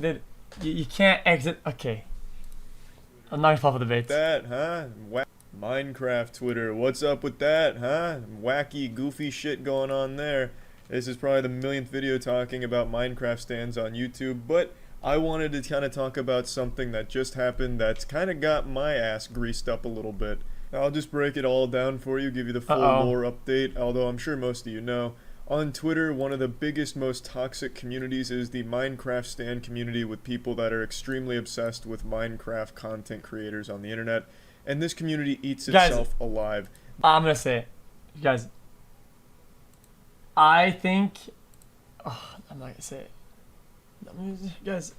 Dude, you can't exit. Okay. I'm not gonna fall for the bait. That, huh? Minecraft Twitter, what's up with that, huh? Wacky, goofy shit going on there. This is probably the millionth video talking about Minecraft stands on YouTube, but I wanted to kind of talk about something that just happened that's kind of got my ass greased up a little bit. I'll just break it all down for you, give you the full lore update, although I'm sure most of you know. On Twitter, one of the biggest, most toxic communities is the Minecraft stan community, with people that are extremely obsessed with Minecraft content creators on the internet. And this community eats itself alive. I'm gonna say it. You guys, I think... Oh, I'm not gonna say it. Guys...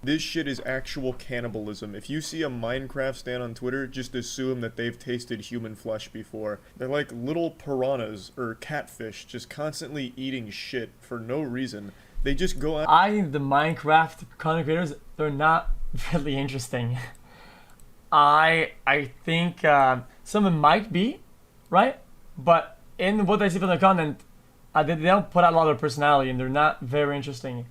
This shit is actual cannibalism. If you see a Minecraft stan on Twitter, just assume that they've tasted human flesh before. They're like little piranhas or catfish, just constantly eating shit for no reason. They just go out. I think the Minecraft content creators, they're not really interesting. I think some of them might be, right? But in what I see from the content, they don't put out a lot of personality, and they're not very interesting.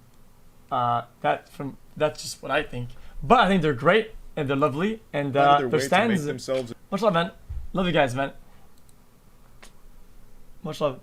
That's just what I think. But I think they're great and they're lovely and their stands. Much love, man. Love you guys, man. Much love.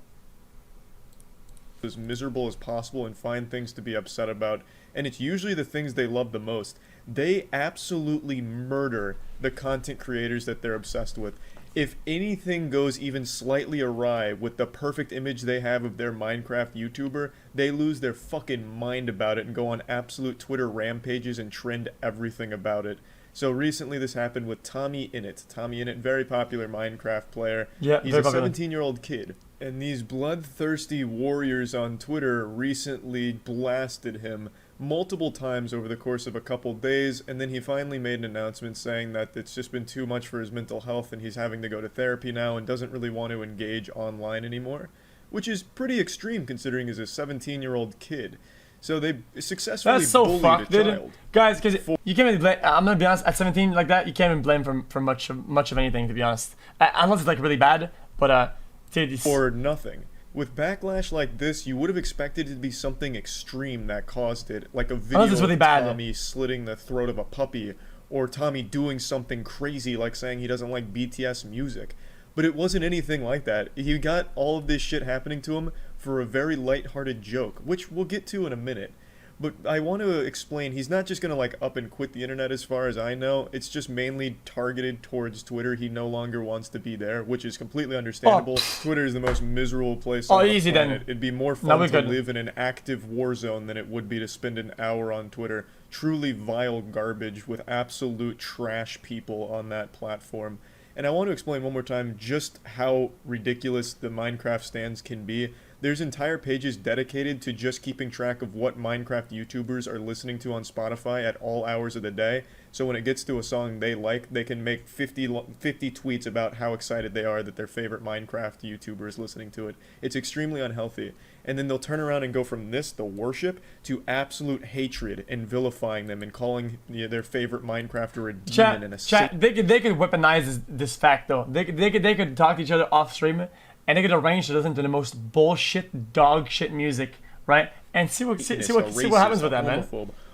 As miserable as possible and find things to be upset about, and it's usually the things they love the most. They absolutely murder the content creators that they're obsessed with. If anything goes even slightly awry with the perfect image they have of their Minecraft YouTuber, they lose their fucking mind about it and go on absolute Twitter rampages and trend everything about it. So recently this happened with TommyInnit. TommyInnit, very popular Minecraft player. Yeah, he's a 17-year-old kid. And these bloodthirsty warriors on Twitter recently blasted him multiple times over the course of a couple days, and then he finally made an announcement saying that it's just been too much for his mental health and he's having to go to therapy now and doesn't really want to engage online anymore, which is pretty extreme considering he's a 17-year-old kid. So they successfully bullied a child. Guys, because you can't really blame, I'm gonna be honest, at 17 like that, you can't even blame for much of anything, to be honest. Unless it's like really bad, but dude, or nothing. With backlash like this, you would have expected it to be something extreme that caused it, like a video really of bad. Tommy slitting the throat of a puppy, or Tommy doing something crazy like saying he doesn't like BTS music. But it wasn't anything like that. He got all of this shit happening to him for a very lighthearted joke, which we'll get to in a minute. But I want to explain, he's not just going to like up and quit the internet as far as I know. It's just mainly targeted towards Twitter. He no longer wants to be there, which is completely understandable. Twitter is the most miserable place on the planet. It'd be more fun to live in an active war zone than it would be to spend an hour on Twitter. Truly vile garbage with absolute trash people on that platform. And I want to explain one more time just how ridiculous the Minecraft stands can be. There's entire pages dedicated to just keeping track of what Minecraft YouTubers are listening to on Spotify at all hours of the day. So when it gets to a song they like, they can make 50 tweets about how excited they are that their favorite Minecraft YouTuber is listening to it. It's extremely unhealthy. And then they'll turn around and go from this, the worship, to absolute hatred and vilifying them and calling their favorite Minecrafter a demon and a sick. They could weaponize this fact though. They could talk to each other off stream. And they could arrange to listen to the most bullshit, dog shit music, right? And see what happens with that, man.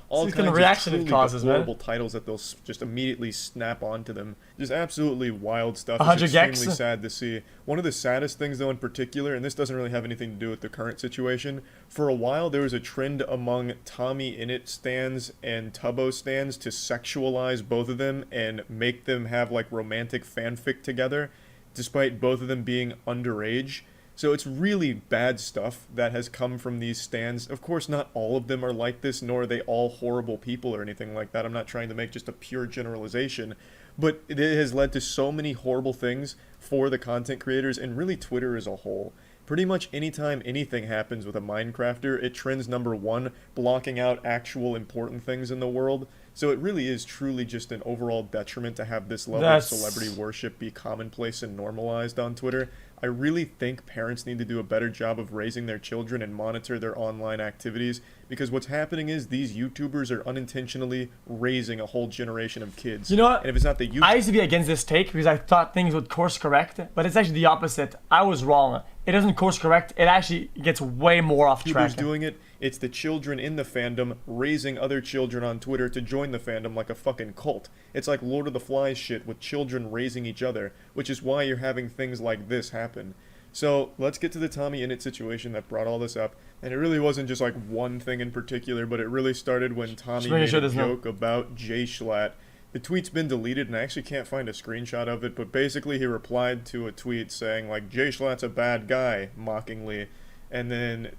All kinds of truly horrible titles that they'll just immediately snap onto them. Just absolutely wild stuff. It's extremely sad to see. One of the saddest things, though, in particular, and this doesn't really have anything to do with the current situation, for a while there was a trend among TommyInnit stans and Tubbo stans to sexualize both of them and make them have like romantic fanfic together, despite both of them being underage. So it's really bad stuff that has come from these stans. Of course, not all of them are like this, nor are they all horrible people or anything like that. I'm not trying to make just a pure generalization. But it has led to so many horrible things for the content creators and really Twitter as a whole. Pretty much anytime anything happens with a Minecrafter, it trends #1, blocking out actual important things in the world. So it really is truly just an overall detriment to have this level of celebrity worship be commonplace and normalized on Twitter. I really think parents need to do a better job of raising their children and monitor their online activities, because what's happening is these YouTubers are unintentionally raising a whole generation of kids. You know what? And if it's not the I used to be against this take because I thought things would course correct, but it's actually the opposite. I was wrong. It doesn't course correct. It actually gets way more off track. YouTubers doing it It's the children in the fandom raising other children on Twitter to join the fandom like a fucking cult. It's like Lord of the Flies shit with children raising each other, which is why you're having things like this happen. So let's get to the TommyInnit situation that brought all this up. And it really wasn't just like one thing in particular, but it really started when Tommy made a joke about JSchlatt. The tweet's been deleted, and I actually can't find a screenshot of it, but basically he replied to a tweet saying, like, JSchlatt's a bad guy, mockingly. And then...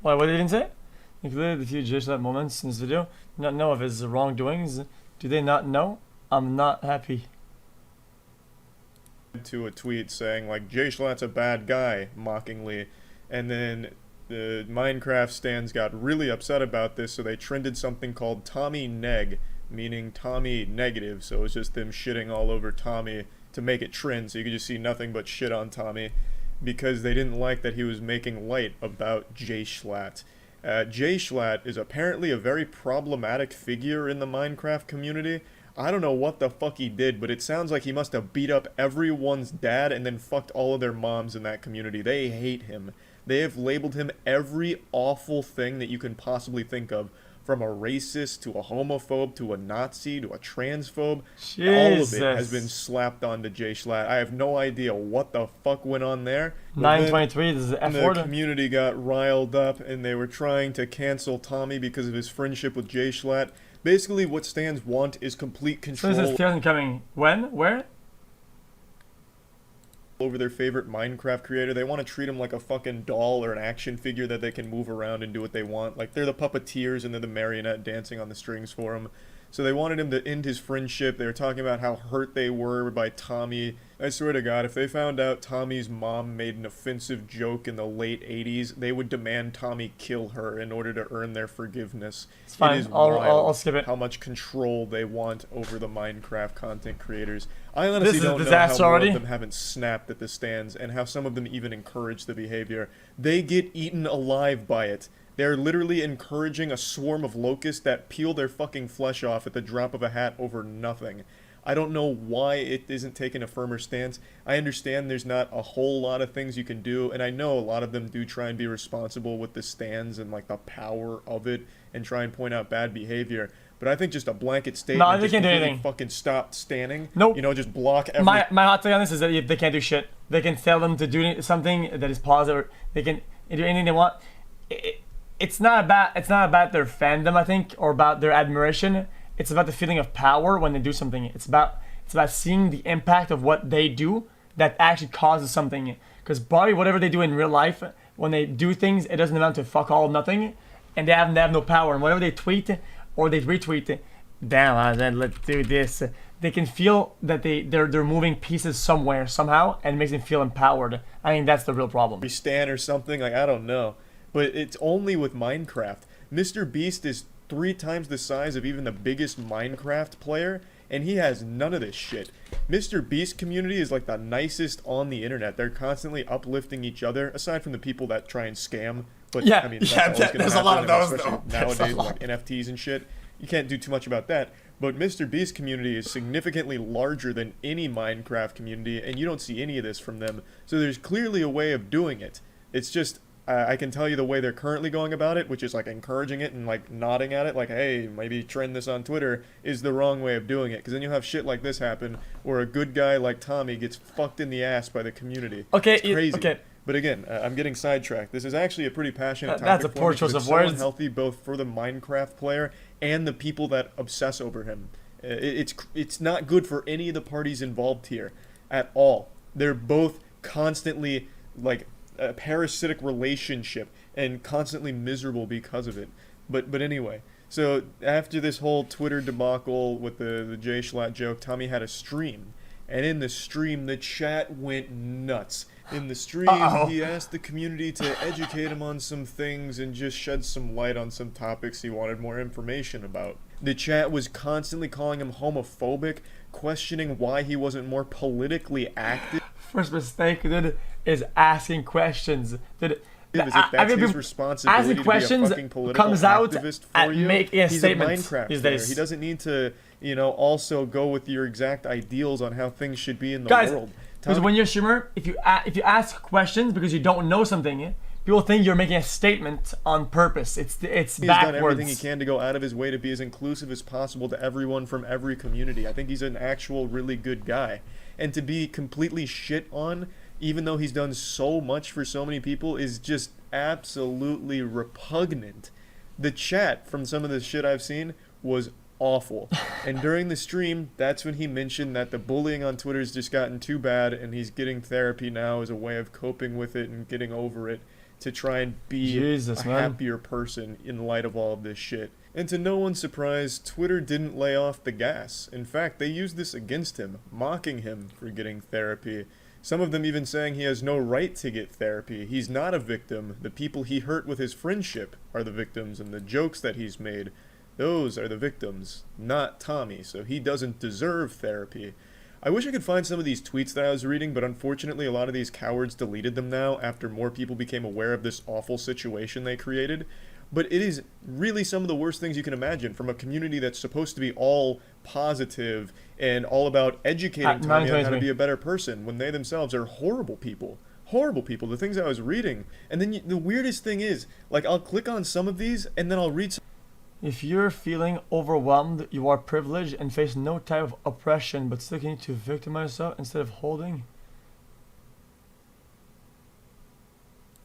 What did he even say? Included a few JSchlatt moments in this video. Do not know of his wrongdoings. Do they not know? I'm not happy. To a tweet saying, like, JSchlatt's a bad guy, mockingly. And then the Minecraft stans got really upset about this, so they trended something called Tommy Neg, meaning Tommy negative. So it was just them shitting all over Tommy to make it trend, so you could just see nothing but shit on Tommy, because they didn't like that he was making light about JSchlatt. JSchlatt is apparently a very problematic figure in the Minecraft community. I don't know what the fuck he did, but it sounds like he must have beat up everyone's dad and then fucked all of their moms in that community. They hate him. They have labeled him every awful thing that you can possibly think of, from a racist to a homophobe to a Nazi to a transphobe. Jesus. All of it has been slapped onto JSchlatt. I have no idea what the fuck went on there. 923, this is the F word. order. The community got riled up and they were trying to cancel Tommy because of his friendship with JSchlatt. Basically, what stans want is complete control. So this is Tierney coming when? Where? Over their favorite Minecraft creator. They want to treat him like a fucking doll or an action figure that they can move around and do what they want. Like, they're the puppeteers and they're the marionette dancing on the strings for him. So they wanted him to end his friendship. They were talking about how hurt they were by Tommy. I swear to God, if they found out Tommy's mom made an offensive joke in the late 80s, they would demand Tommy kill her in order to earn their forgiveness. It's fine. It is I'll skip it. How much control they want over the Minecraft content creators. I honestly don't know how more of them haven't snapped at the stans and how some of them even encourage the behavior. They get eaten alive by it. They're literally encouraging a swarm of locusts that peel their fucking flesh off at the drop of a hat over nothing. I don't know why it isn't taking a firmer stance. I understand there's not a whole lot of things you can do, and I know a lot of them do try and be responsible with the stans and like the power of it and try and point out bad behavior. But I think just a blanket statement, no, they can't do anything. Fucking stop standing. Nope. You know, just block every... My hot take on this is that they can't do shit. They can tell them to do something that is positive. They can do anything they want. It's not about their fandom, I think, or about their admiration. It's about the feeling of power when they do something. It's about seeing the impact of what they do that actually causes something. Because probably whatever they do in real life, when they do things, it doesn't amount to fuck all, nothing, and they have no power. And whatever they tweet or they retweet, damn, let's do this. They can feel that they're moving pieces somewhere somehow, and it makes them feel empowered. I think that's the real problem. Stan or something, like, I don't know. But it's only with Minecraft. Mr. Beast is 3 times the size of even the biggest Minecraft player, and he has none of this shit. Mr. Beast community is like the nicest on the internet. They're constantly uplifting each other, aside from the people that try and scam. But yeah, I mean, that's always gonna there's happen, a lot of those especially nowadays, like NFTs and shit. You can't do too much about that. But Mr. Beast community is significantly larger than any Minecraft community, and you don't see any of this from them. So there's clearly a way of doing it. It's just... I can tell you the way they're currently going about it, which is like encouraging it and like nodding at it, like, hey, maybe trend this on Twitter, is the wrong way of doing it. Because then you'll have shit like this happen, where a good guy like Tommy gets fucked in the ass by the community. Okay, it's crazy. Okay. But again, I'm getting sidetracked. This is actually a pretty passionate topic. That's a poor choice of words. It's so unhealthy both for the Minecraft player and the people that obsess over him. It's not good for any of the parties involved here at all. They're both constantly like a parasitic relationship and constantly miserable because of it. But anyway, so after this whole Twitter debacle with the JSchlatt joke, Tommy had a stream. And in the stream, the chat went nuts. In the stream, he asked the community to educate him on some things and just shed some light on some topics he wanted more information about. The chat was constantly calling him homophobic, questioning why he wasn't more politically active. First mistake, dude, is asking questions. Dude, that's his responsibility to be a fucking political activist for you. He's a Minecraft player. He doesn't need to, also go with your exact ideals on how things should be in the world. Because when you're a streamer, if you ask questions because you don't know something, people think you're making a statement on purpose. It's backwards. He's done everything he can to go out of his way to be as inclusive as possible to everyone from every community. I think he's an actual really good guy. And to be completely shit on, even though he's done so much for so many people, is just absolutely repugnant. The chat from some of the shit I've seen was awful. And during the stream, that's when he mentioned that the bullying on Twitter has just gotten too bad and he's getting therapy now as a way of coping with it and getting over it to try and be a happier person in light of all of this shit. And to no one's surprise, Twitter didn't lay off the gas. In fact, they used this against him, mocking him for getting therapy. Some of them even saying he has no right to get therapy. He's not a victim. The people he hurt with his friendship are the victims, and the jokes that he's made, those are the victims, not Tommy, so he doesn't deserve therapy. I wish I could find some of these tweets that I was reading, but unfortunately a lot of these cowards deleted them now after more people became aware of this awful situation they created. But it is really some of the worst things you can imagine from a community that's supposed to be all positive and all about educating Tommy on how to be a better person when they themselves are horrible people. Horrible people, the things I was reading. And then the weirdest thing is, like, I'll click on some of these and then I'll read some. If you're feeling overwhelmed, you are privileged and face no type of oppression, but still continue to victimize yourself instead of holding.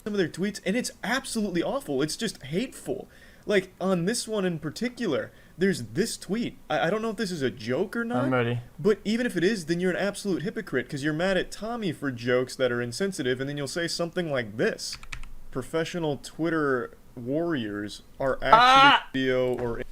Some of their tweets, and it's absolutely awful. It's just hateful. Like, on this one in particular, there's this tweet. I don't know if this is a joke or not. I'm ready. But even if it is, then you're an absolute hypocrite, because you're mad at Tommy for jokes that are insensitive, and then you'll say something like this. Professional Twitter warriors are actually video or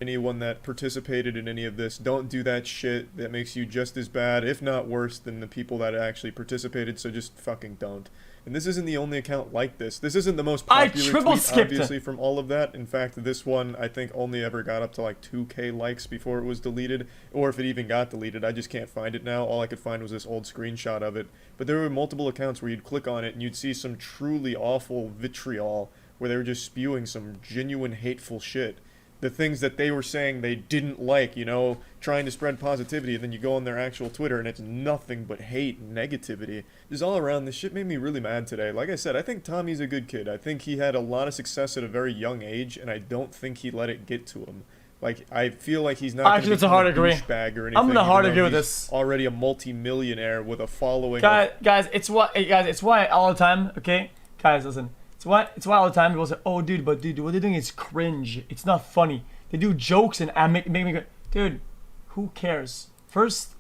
anyone that participated in any of this. Don't do that shit. That makes you just as bad, if not worse, than the people that actually participated, so just fucking don't. And this isn't the only account like this. This isn't the most popular tweet, obviously, from all of that. In fact, this one, I think, only ever got up to like 2K likes before it was deleted. Or if it even got deleted, I just can't find it now. All I could find was this old screenshot of it. But there were multiple accounts where you'd click on it and you'd see some truly awful vitriol where they were just spewing some genuine hateful shit. The things that they were saying they didn't like, you know, trying to spread positivity, and then you go on their actual Twitter and it's nothing but hate and negativity. Just all around, this shit made me really mad today. Like I said, I think Tommy's a good kid. I think he had a lot of success at a very young age, and I don't think he let it get to him. Like, I feel like he's not actually, it's a hard agree. Douchebag or anything. I'm gonna hard agree with this. Already a multi-millionaire with a following. Guys, it's why all the time. Okay, guys, listen. It's why all the time people say, "Oh, dude, but dude, what they're doing is cringe. It's not funny. They do jokes and make me go, dude. Who cares? First,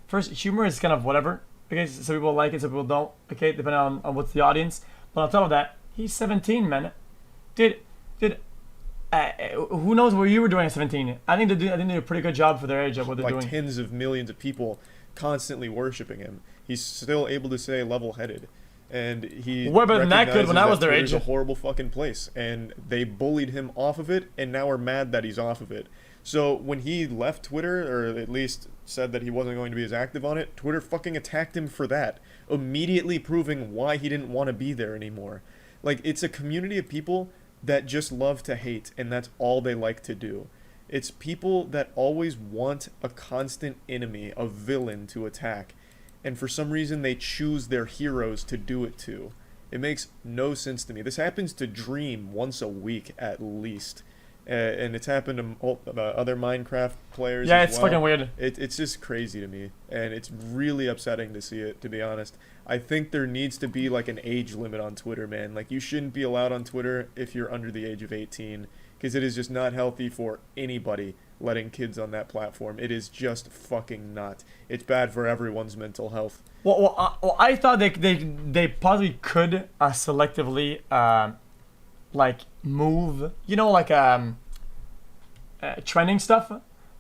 humor is kind of whatever. Okay, some people like it, some people don't. Okay, depending on what's the audience. But on top of that, he's 17, man. Dude, who knows what you were doing at 17? I think they do a pretty good job for their age of what they're doing. Like tens of millions of people constantly worshiping him. He's still able to stay level-headed. And he what about that good when I was their age? It's a horrible fucking place, and they bullied him off of it, and now are mad that he's off of it. So when he left Twitter, or at least said that he wasn't going to be as active on it, Twitter fucking attacked him for that, immediately proving why he didn't want to be there anymore. Like, it's a community of people that just love to hate, and that's all they like to do. It's people that always want a constant enemy, a villain to attack. And for some reason, they choose their heroes to do it to. It makes no sense to me. This happens to Dream once a week at least. And it's happened to other Minecraft players Yeah, as it's well. fucking weird. It's just crazy to me. And it's really upsetting to see it, to be honest. I think there needs to be like an age limit on Twitter, man. Like, you shouldn't be allowed on Twitter if you're under the age of 18. Because it is just not healthy for anybody letting kids on that platform. It is just fucking not. It's bad for everyone's mental health. Well, I thought they possibly could selectively like move, you know, like trending stuff.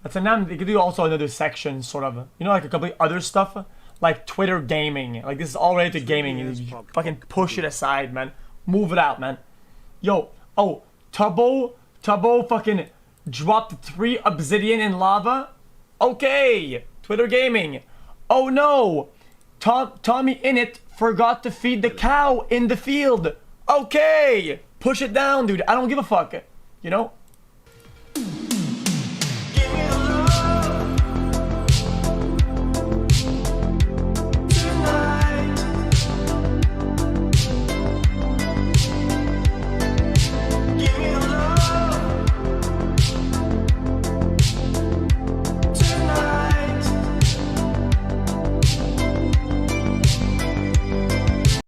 That's now they could do also another section, sort of, you know, like a complete other stuff, like Twitter gaming. Like, this is all related to gaming. You fucking push it aside, man. Move it out, man. Yo, Tubbo fucking dropped 3 obsidian in lava. Okay, Twitter gaming. Oh no, TommyInnit forgot to feed the cow in the field. Okay, push it down, dude. I don't give a fuck. You know.